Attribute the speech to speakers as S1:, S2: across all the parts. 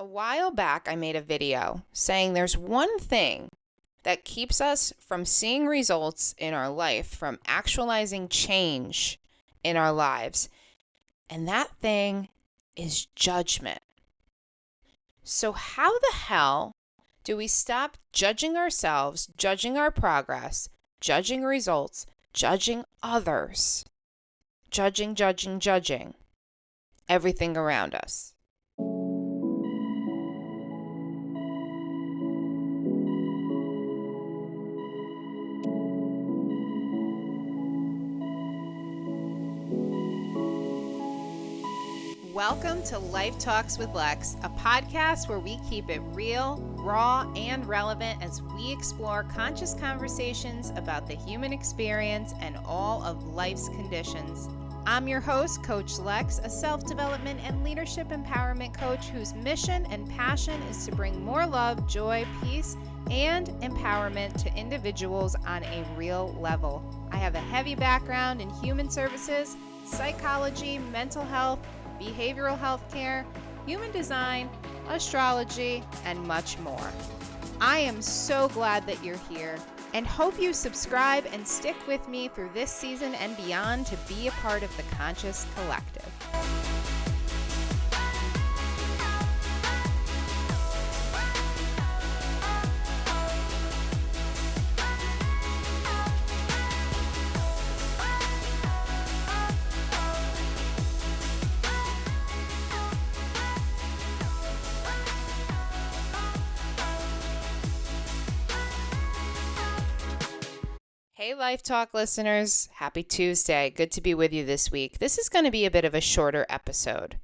S1: A while back, I made a video saying there's one thing that keeps us from seeing results in our life, from actualizing change in our lives, and that thing is judgment. So how the hell do we stop judging ourselves, judging our progress, judging results, judging others, judging everything around us? Welcome to Life Talks with Lex, a podcast where we keep it real, raw, and relevant as we explore conscious conversations about the human experience and all of life's conditions. I'm your host, Coach Lex, a self-development and leadership empowerment coach whose mission and passion is to bring more love, joy, peace, and empowerment to individuals on a real level. I have a heavy background in human services, psychology, mental health, behavioral health care, human design, astrology, and much more. I am so glad that you're here and hope you subscribe and stick with me through this season and beyond to be a part of the Conscious Collective. Hey Life Talk listeners, happy Tuesday. Good to be with you this week. This is going to be a bit of a shorter episode,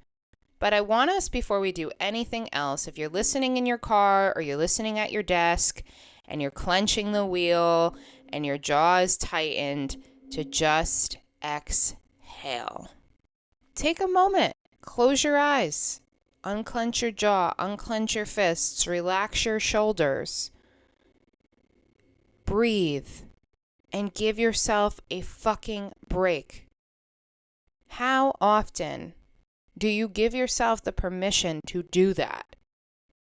S1: but I want us, before we do anything else, if you're listening in your car or you're listening at your desk and you're clenching the wheel and your jaw is tightened, to just exhale. Take a moment, close your eyes, unclench your jaw, unclench your fists, relax your shoulders, breathe. And give yourself a fucking break. How often do you give yourself the permission to do that?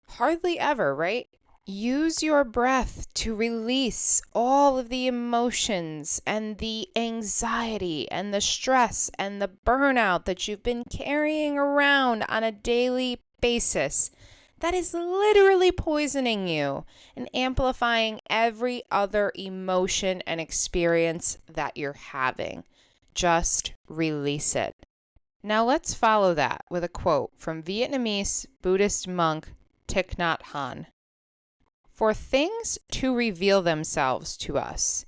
S1: Hardly ever, right? Use your breath to release all of the emotions and the anxiety and the stress and the burnout that you've been carrying around on a daily basis. That is literally poisoning you and amplifying every other emotion and experience that you're having. Just release it. Now let's follow that with a quote from Vietnamese Buddhist monk Thich Nhat Hanh. For things to reveal themselves to us,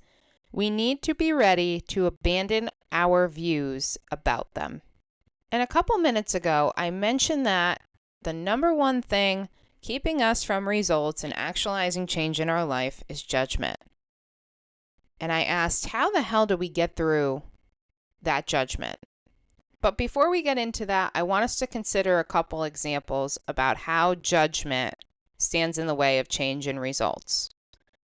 S1: we need to be ready to abandon our views about them. And a couple minutes ago, I mentioned that the number one thing keeping us from results and actualizing change in our life is judgment. And I asked, how the hell do we get through that judgment? But before we get into that, I want us to consider a couple examples about how judgment stands in the way of change and results.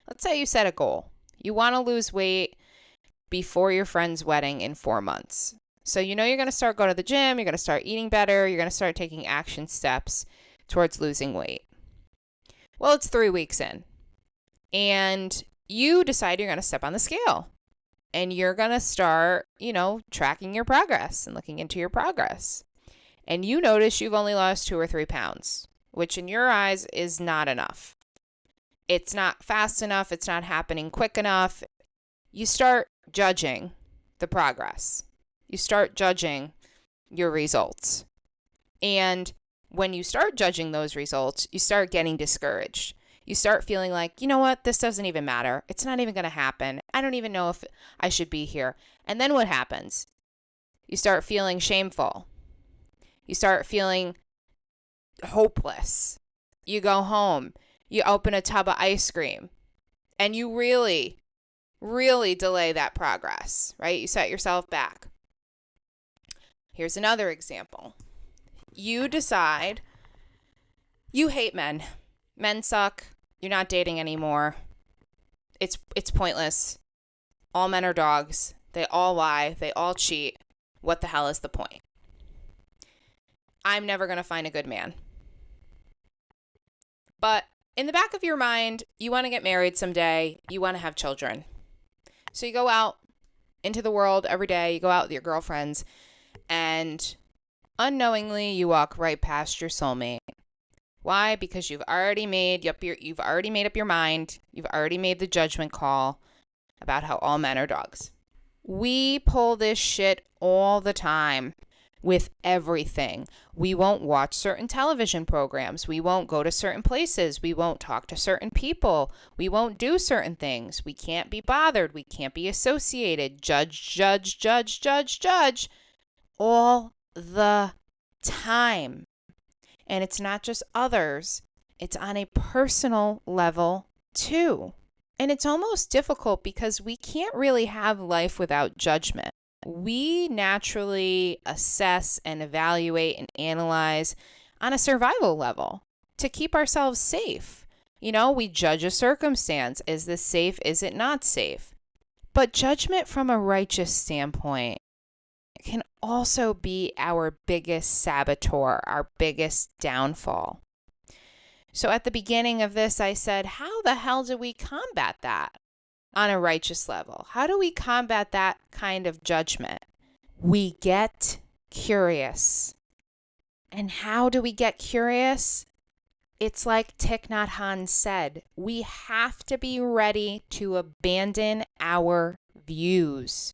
S1: Let's say you set a goal. You want to lose weight before your friend's wedding in 4 months. So you know you're going to start going to the gym, you're going to start eating better, you're going to start taking action steps towards losing weight. Well, it's 3 weeks in, and you decide you're going to step on the scale, and you're going to start, tracking your progress and looking into your progress. And you notice you've only lost 2 or 3 pounds, which in your eyes is not enough. It's not fast enough, it's not happening quick enough. You start judging the progress. You start judging your results. And when you start judging those results, you start getting discouraged. You start feeling like, you know what, this doesn't even matter. It's not even going to happen. I don't even know if I should be here. And then what happens? You start feeling shameful. You start feeling hopeless. You go home. You open a tub of ice cream. And you really delay that progress, right? You set yourself back. Here's another example. You decide you hate men. Men suck. You're not dating anymore. It's pointless. All men are dogs. They all lie. They all cheat. What the hell is the point? I'm never going to find a good man. But in the back of your mind, you want to get married someday. You want to have children. So you go out into the world every day. You go out with your girlfriends, and unknowingly, you walk right past your soulmate. Why? Because you've already made up your mind. You've already made the judgment call about how all men are dogs. We pull this shit all the time with everything. We won't watch certain television programs. We won't go to certain places. We won't talk to certain people. We won't do certain things. We can't be bothered. We can't be associated. Judge all the time. And it's not just others. It's on a personal level too. And it's almost difficult because we can't really have life without judgment. We naturally assess and evaluate and analyze on a survival level to keep ourselves safe. We judge a circumstance. Is this safe? Is it not safe? But judgment from a righteous standpoint can also be our biggest saboteur, our biggest downfall. So at the beginning of this, I said, how the hell do we combat that on a righteous level? How do we combat that kind of judgment? We get curious. And how do we get curious? It's like Thich Nhat Hanh said, we have to be ready to abandon our views.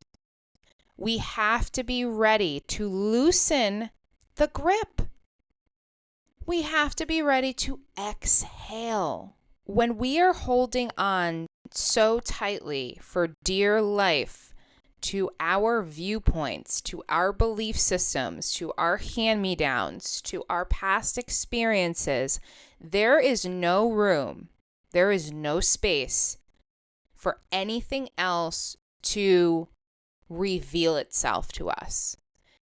S1: We have to be ready to loosen the grip. We have to be ready to exhale. When we are holding on so tightly for dear life to our viewpoints, to our belief systems, to our hand-me-downs, to our past experiences, there is no room, there is no space for anything else to reveal itself to us.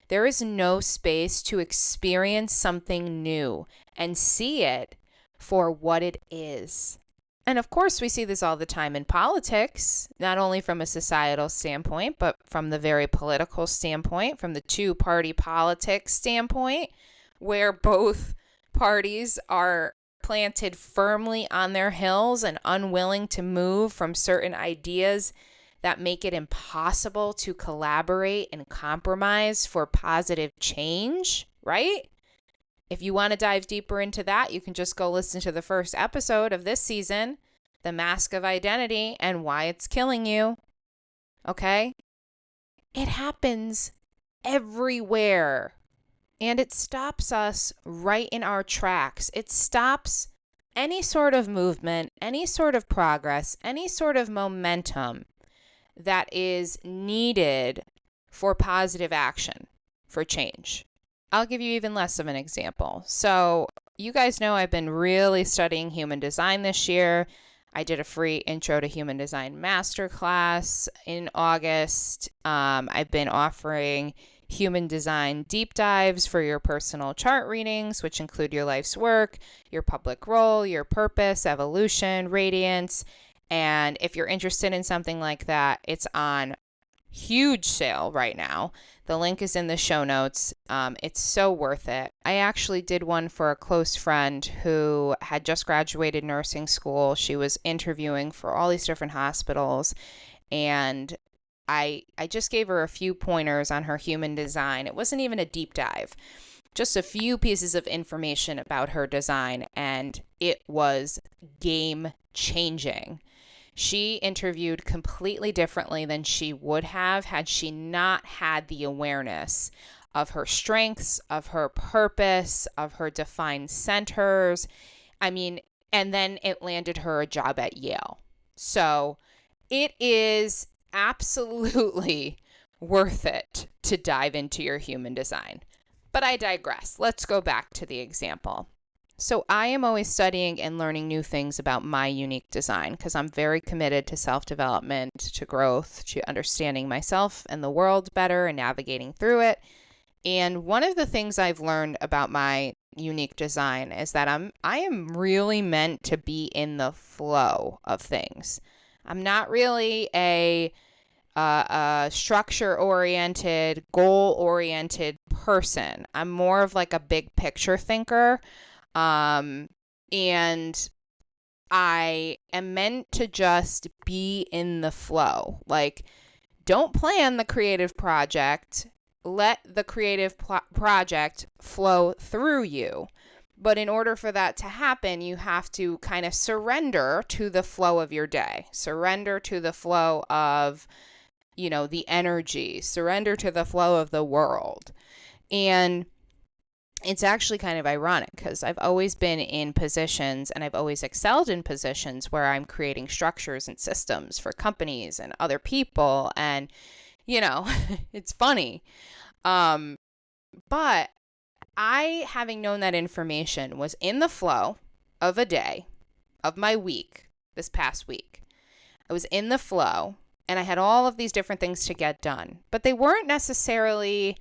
S1: There is no space to experience something new and see it for what it is. And of course, we see this all the time in politics, not only from a societal standpoint, but from the very political standpoint, from the two-party politics standpoint, where both parties are planted firmly on their hills and unwilling to move from certain ideas that make it impossible to collaborate and compromise for positive change, right? If you want to dive deeper into that, you can just go listen to the first episode of this season, The Mask of Identity and Why It's Killing You. Okay? It happens everywhere. And it stops us right in our tracks. It stops any sort of movement, any sort of progress, any sort of momentum that is needed for positive action, for change. I'll give you even less of an example. So you guys know I've been really studying human design this year. I did a free Intro to Human Design masterclass in August. I've been offering human design deep dives for your personal chart readings, which include your life's work, your public role, your purpose, evolution, radiance. And if you're interested in something like that, it's on huge sale right now. The link is in the show notes. It's so worth it. I actually did one for a close friend who had just graduated nursing school. She was interviewing for all these different hospitals, and I just gave her a few pointers on her human design. It wasn't even a deep dive, just a few pieces of information about her design, and it was game changing. She interviewed completely differently than she would have had she not had the awareness of her strengths, of her purpose, of her defined centers. And then it landed her a job at Yale. So it is absolutely worth it to dive into your human design. But I digress. Let's go back to the example. So I am always studying and learning new things about my unique design because I'm very committed to self-development, to growth, to understanding myself and the world better and navigating through it. And one of the things I've learned about my unique design is that I am really meant to be in the flow of things. I'm not really a structure-oriented, goal-oriented person. I'm more of like a big picture thinker. And I am meant to just be in the flow. Like, don't plan the creative project. Let the creative project flow through you. But in order for that to happen, you have to kind of surrender to the flow of your day, surrender to the flow of, the energy, surrender to the flow of the world. And it's actually kind of ironic because I've always been in positions and I've always excelled in positions where I'm creating structures and systems for companies and other people. And, it's funny. But I, having known that information, was in the flow of a day, of my week, this past week. I was in the flow and I had all of these different things to get done, but they weren't necessarily,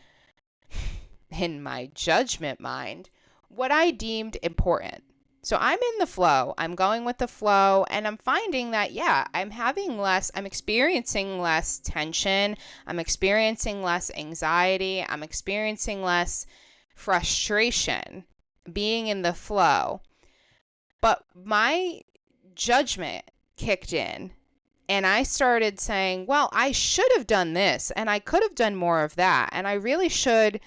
S1: in my judgment mind, what I deemed important. So I'm in the flow, I'm going with the flow, and I'm finding that, I'm experiencing less tension, I'm experiencing less anxiety, I'm experiencing less frustration being in the flow. But my judgment kicked in and I started saying, well, I should have done this and I could have done more of that and I really should.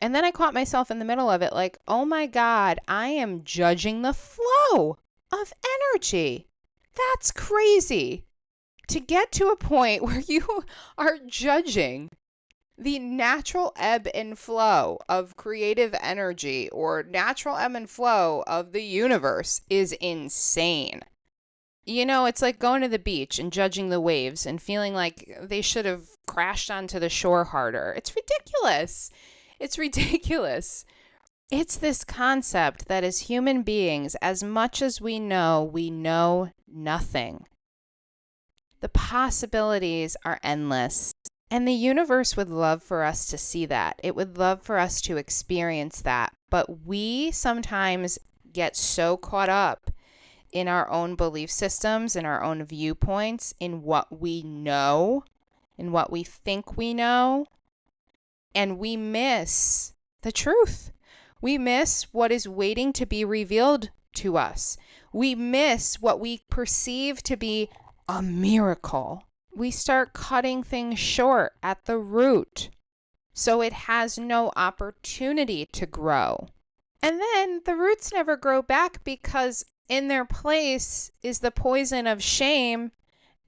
S1: And then I caught myself in the middle of it like, oh my God, I am judging the flow of energy. That's crazy. To get to a point where you are judging the natural ebb and flow of creative energy or natural ebb and flow of the universe is insane. It's like going to the beach and judging the waves and feeling like they should have crashed onto the shore harder. It's ridiculous. It's ridiculous. It's this concept that as human beings, as much as we know nothing. The possibilities are endless. And the universe would love for us to see that. It would love for us to experience that. But we sometimes get so caught up in our own belief systems, in our own viewpoints, in what we know, in what we think we know, and we miss the truth. We miss what is waiting to be revealed to us. We miss what we perceive to be a miracle. We start cutting things short at the root, so it has no opportunity to grow. And then the roots never grow back because in their place is the poison of shame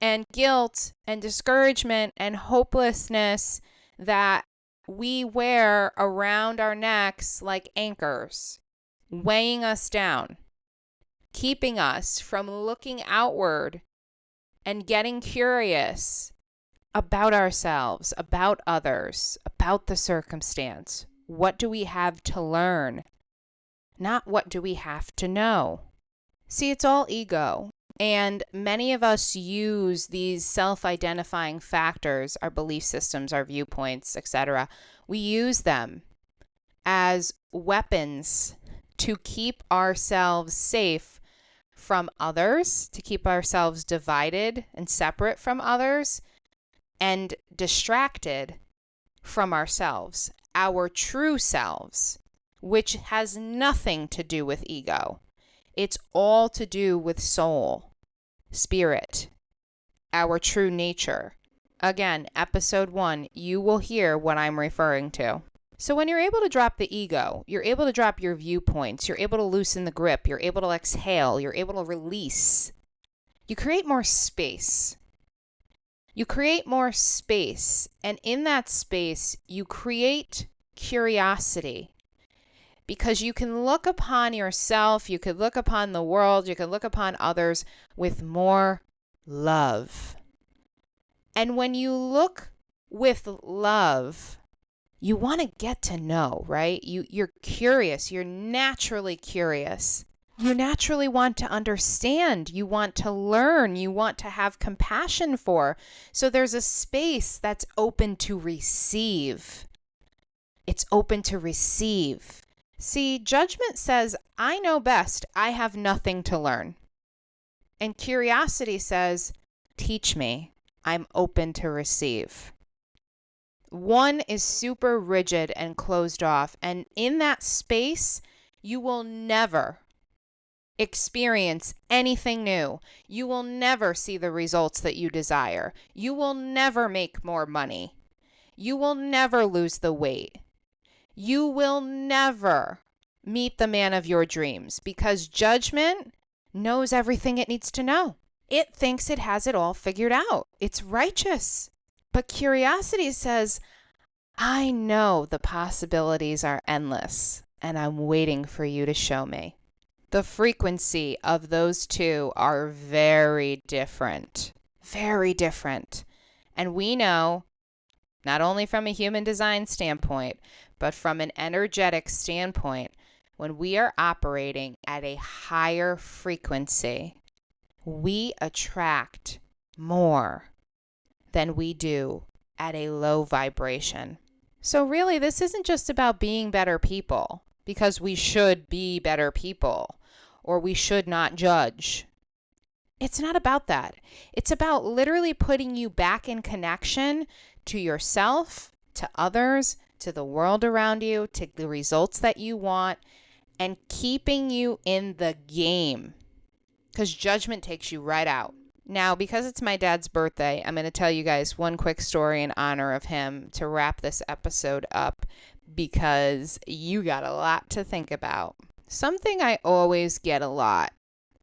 S1: and guilt and discouragement and hopelessness that we wear around our necks like anchors, weighing us down, keeping us from looking outward and getting curious about ourselves, about others, about the circumstance. What do we have to learn? Not what do we have to know? See, it's all ego. And many of us use these self-identifying factors, our belief systems, our viewpoints, etc. We use them as weapons to keep ourselves safe from others, to keep ourselves divided and separate from others, and distracted from ourselves, our true selves, which has nothing to do with ego. It's all to do with soul, spirit, our true nature. Again, episode 1, you will hear what I'm referring to. So when you're able to drop the ego, you're able to drop your viewpoints, you're able to loosen the grip, you're able to exhale, you're able to release. You create more space. You create more space, and in that space, you create curiosity. Because you can look upon yourself, you could look upon the world, you could look upon others with more love. And when you look with love, you want to get to know, right? You're curious. You're naturally curious. You naturally want to understand. You want to learn. You want to have compassion for. So there's a space that's open to receive. It's open to receive. See, judgment says, I know best. I have nothing to learn. And curiosity says, teach me. I'm open to receive. One is super rigid and closed off. And in that space, you will never experience anything new. You will never see the results that you desire. You will never make more money. You will never lose the weight. You will never meet the man of your dreams because judgment knows everything it needs to know. It thinks it has it all figured out. It's righteous. But curiosity says, I know the possibilities are endless, and I'm waiting for you to show me. The frequency of those two are very different. Very different. And we know, not only from a human design standpoint, but from an energetic standpoint, when we are operating at a higher frequency, we attract more than we do at a low vibration. So really, this isn't just about being better people, because we should be better people, or we should not judge. It's not about that. It's about literally putting you back in connection to yourself, to others, to the world around you, to the results that you want, and keeping you in the game. Because judgment takes you right out. Now, because it's my dad's birthday, I'm going to tell you guys one quick story in honor of him to wrap this episode up, because you got a lot to think about. Something I always get a lot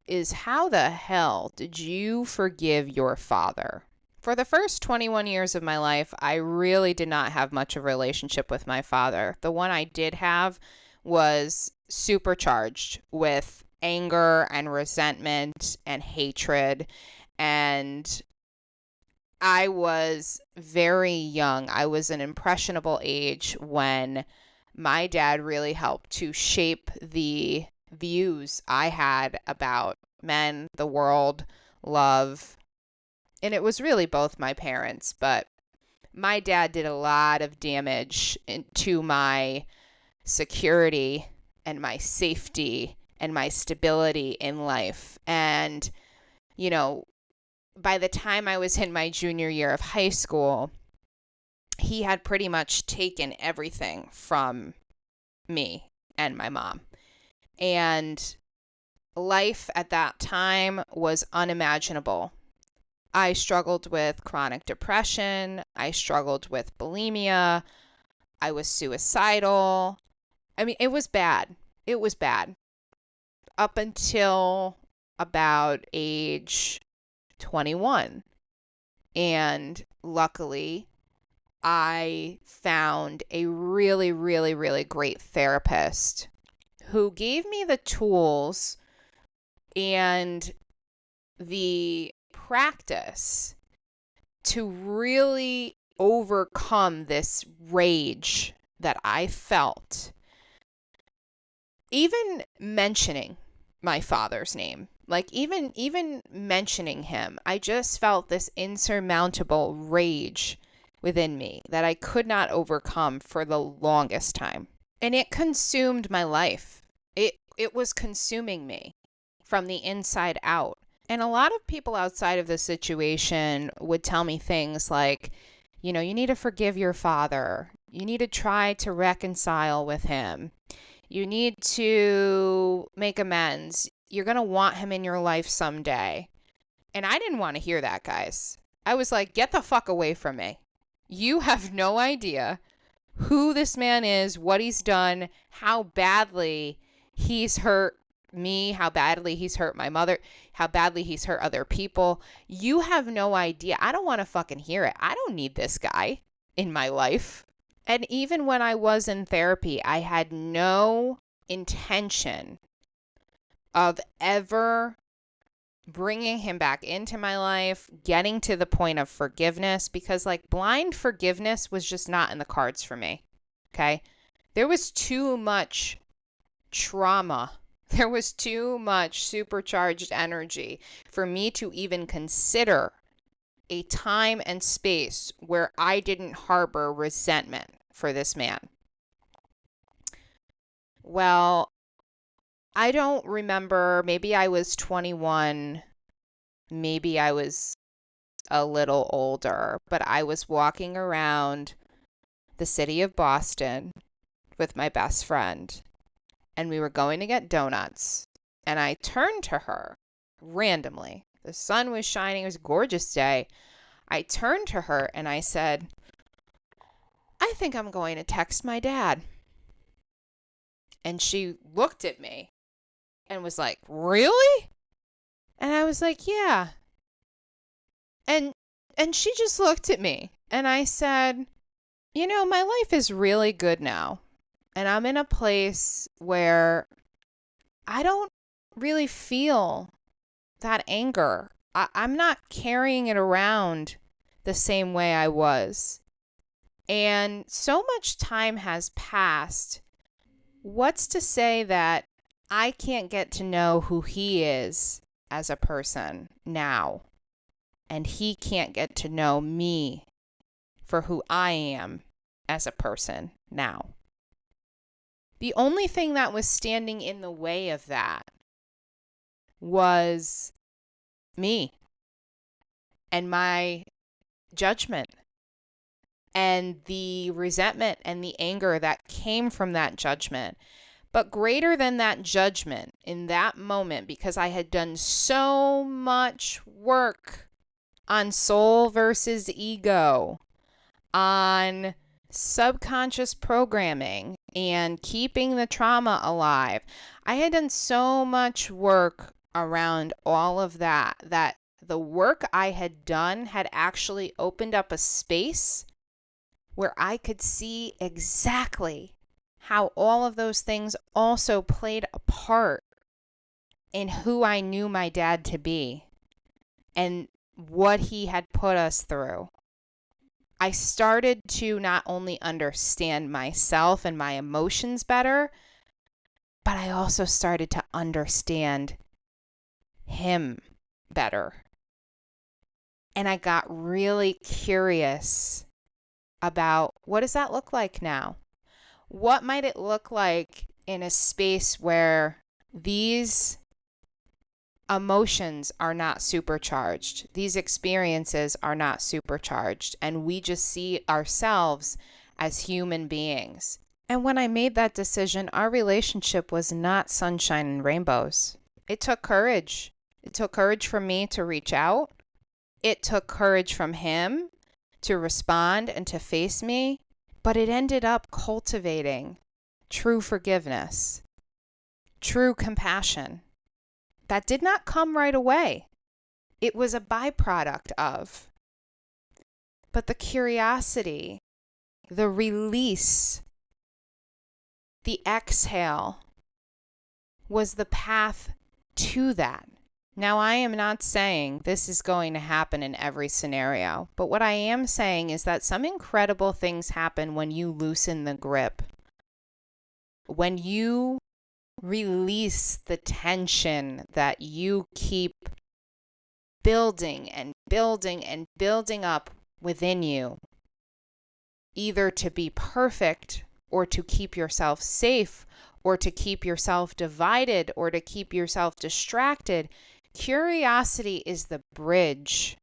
S1: is, how the hell did you forgive your father? For the first 21 years of my life, I really did not have much of a relationship with my father. The one I did have was supercharged with anger and resentment and hatred. And I was very young. I was an impressionable age when my dad really helped to shape the views I had about men, the world, love. And it was really both my parents, but my dad did a lot of damage to my security and my safety and my stability in life. And, you know, by the time I was in my junior year of high school, he had pretty much taken everything from me and my mom. And life at that time was unimaginable. I struggled with chronic depression. I struggled with bulimia. I was suicidal. I mean, it was bad. It was bad. Up until about age 21. And luckily, I found a really, really, really great therapist who gave me the tools and the practice to really overcome this rage that I felt. Even mentioning my father's name, like even mentioning him, I just felt this insurmountable rage within me that I could not overcome for the longest time. And it consumed my life. It was consuming me from the inside out. And a lot of people outside of this situation would tell me things like, you know, you need to forgive your father. You need to try to reconcile with him. You need to make amends. You're going to want him in your life someday. And I didn't want to hear that, guys. I was like, get the fuck away from me. You have no idea who this man is, what he's done, how badly he's hurt me, how badly he's hurt my mother, how badly he's hurt other people. You have no idea. I don't want to fucking hear it. I don't need this guy in my life. And even when I was in therapy, I had no intention of ever bringing him back into my life, getting to the point of forgiveness, because like blind forgiveness was just not in the cards for me. Okay. There was too much trauma. There was too much supercharged energy for me to even consider a time and space where I didn't harbor resentment for this man. Well, I don't remember. Maybe I was 21. Maybe I was a little older, but I was walking around the city of Boston with my best friend, and we were going to get donuts. And I turned to her randomly. The sun was shining. It was a gorgeous day. I turned to her and I said, I think I'm going to text my dad. And she looked at me and was like, really? And I was like, yeah. And she just looked at me and I said, you know, my life is really good now. And I'm in a place where I don't really feel that anger. I'm not carrying it around the same way I was. And so much time has passed. What's to say that I can't get to know who he is as a person now, and he can't get to know me for who I am as a person now? The only thing that was standing in the way of that was me and my judgment and the resentment and the anger that came from that judgment. But greater than that judgment in that moment, because I had done so much work on soul versus ego, on subconscious programming and keeping the trauma alive. I had done so much work around all of that the work I had done had actually opened up a space where I could see exactly how all of those things also played a part in who I knew my dad to be and what he had put us through. I started to not only understand myself and my emotions better, but I also started to understand him better. And I got really curious about, what does that look like now? What might it look like in a space where these emotions are not supercharged, these experiences are not supercharged, and we just see ourselves as human beings? And when I made that decision, our relationship was not sunshine and rainbows. It took courage. It took courage for me to reach out. It took courage from him to respond and to face me, but it ended up cultivating true forgiveness, true compassion. That did not come right away. It was a byproduct of. But the curiosity, the release, the exhale was the path to that. Now, I am not saying this is going to happen in every scenario, but what I am saying is that some incredible things happen when you loosen the grip. When you release the tension that you keep building and building and building up within you, either to be perfect or to keep yourself safe or to keep yourself divided or to keep yourself distracted. Curiosity is the bridge.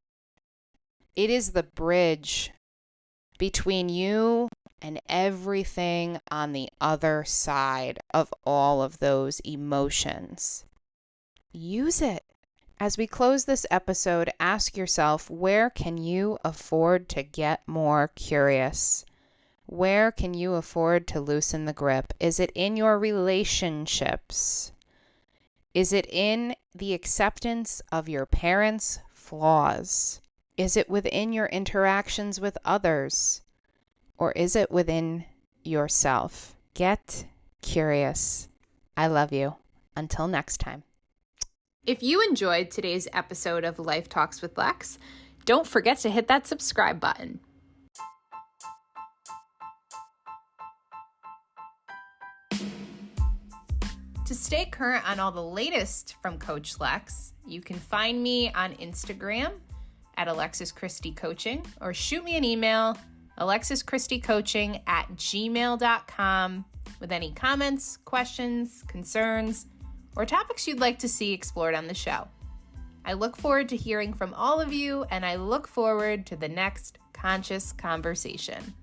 S1: It is the bridge between you and everything on the other side of all of those emotions. Use it. As we close this episode, ask yourself, where can you afford to get more curious? Where can you afford to loosen the grip? Is it in your relationships? Is it in the acceptance of your parents' flaws? Is it within your interactions with others? Or is it within yourself? Get curious. I love you. Until next time.
S2: If you enjoyed today's episode of Life Talks with Lex, don't forget to hit that subscribe button. To stay current on all the latest from Coach Lex, you can find me on Instagram at Alexis Christie Coaching, or shoot me an email, alexischristiecoaching@gmail.com, with any comments, questions, concerns, or topics you'd like to see explored on the show. I look forward to hearing from all of you, and I look forward to the next conscious conversation.